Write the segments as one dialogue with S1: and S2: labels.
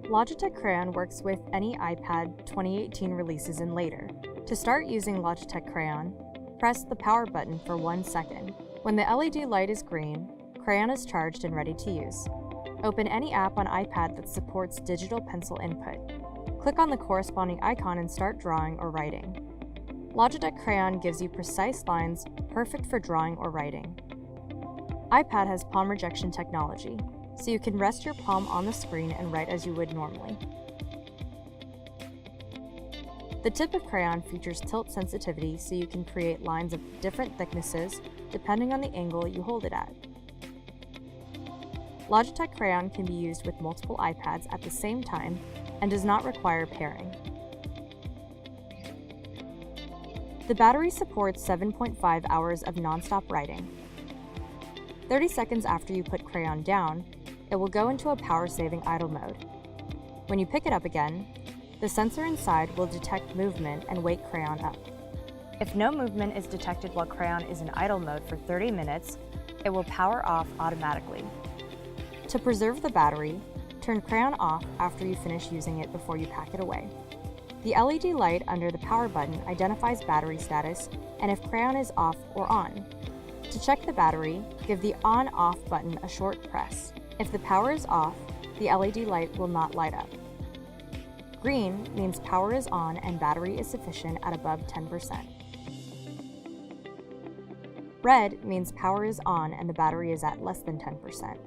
S1: Logitech Crayon works with any iPad 2018 releases and later. To start using Logitech Crayon, press the power button for 1 second. When the LED light is green, Crayon is charged and ready to use. Open any app on iPad that supports digital pencil input. Click on the corresponding icon and start drawing or writing. Logitech Crayon gives you precise lines perfect for drawing or writing. iPad has palm rejection technology, so you can rest your palm on the screen and write as you would normally. The tip of Crayon features tilt sensitivity, so you can create lines of different thicknesses depending on the angle you hold it at. Logitech Crayon can be used with multiple iPads at the same time and does not require pairing. The battery supports 7.5 hours of non-stop writing. 30 seconds after you put Crayon down, it will go into a power-saving idle mode. When you pick it up again, the sensor inside will detect movement and wake Crayon up. If no movement is detected while Crayon is in idle mode for 30 minutes, it will power off automatically. To preserve the battery, turn Crayon off after you finish using it before you pack it away. The LED light under the power button identifies battery status and if Crayon is off or on. To check the battery, give the on-off button a short press. If the power is off, the LED light will not light up. Green means power is on and battery is sufficient at above 10%. Red means power is on and the battery is at less than 10%.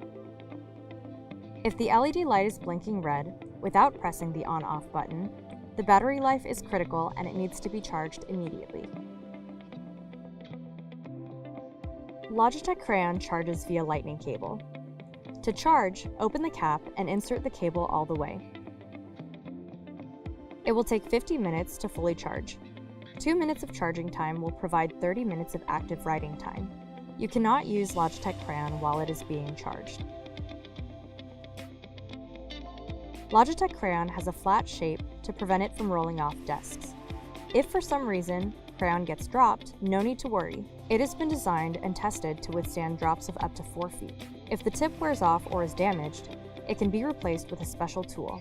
S1: If the LED light is blinking red without pressing the on-off button, the battery life is critical and it needs to be charged immediately. Logitech Crayon charges via lightning cable. To charge, open the cap and insert the cable all the way. It will take 50 minutes to fully charge. 2 minutes of charging time will provide 30 minutes of active writing time. You cannot use Logitech Crayon while it is being charged. Logitech Crayon has a flat shape to prevent it from rolling off desks. If for some reason Crayon gets dropped, no need to worry. It has been designed and tested to withstand drops of up to 4 feet. If the tip wears off or is damaged, it can be replaced with a special tool.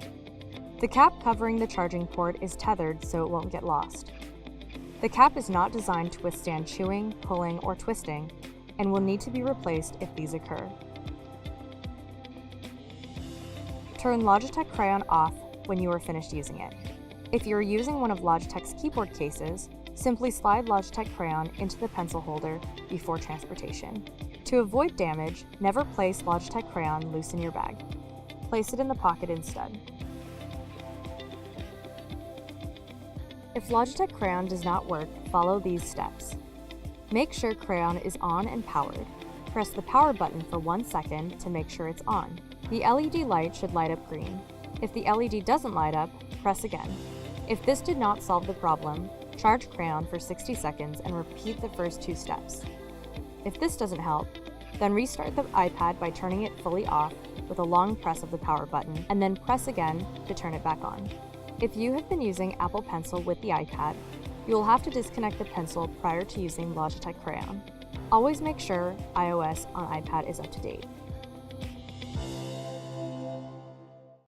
S1: The cap covering the charging port is tethered so it won't get lost. The cap is not designed to withstand chewing, pulling, or twisting, and will need to be replaced if these occur. Turn Logitech Crayon off when you are finished using it. If you are using one of Logitech's keyboard cases, simply slide Logitech Crayon into the pencil holder before transportation. To avoid damage, never place Logitech Crayon loose in your bag. Place it in the pocket instead. If Logitech Crayon does not work, follow these steps. Make sure Crayon is on and powered. Press the power button for 1 second to make sure it's on. The LED light should light up green. If the LED doesn't light up, press again. If this did not solve the problem, charge Crayon for 60 seconds and repeat the first 2 steps. If this doesn't help, then restart the iPad by turning it fully off with a long press of the power button and then press again to turn it back on. If you have been using Apple Pencil with the iPad, you will have to disconnect the pencil prior to using Logitech Crayon. Always make sure iOS on iPad is up to date.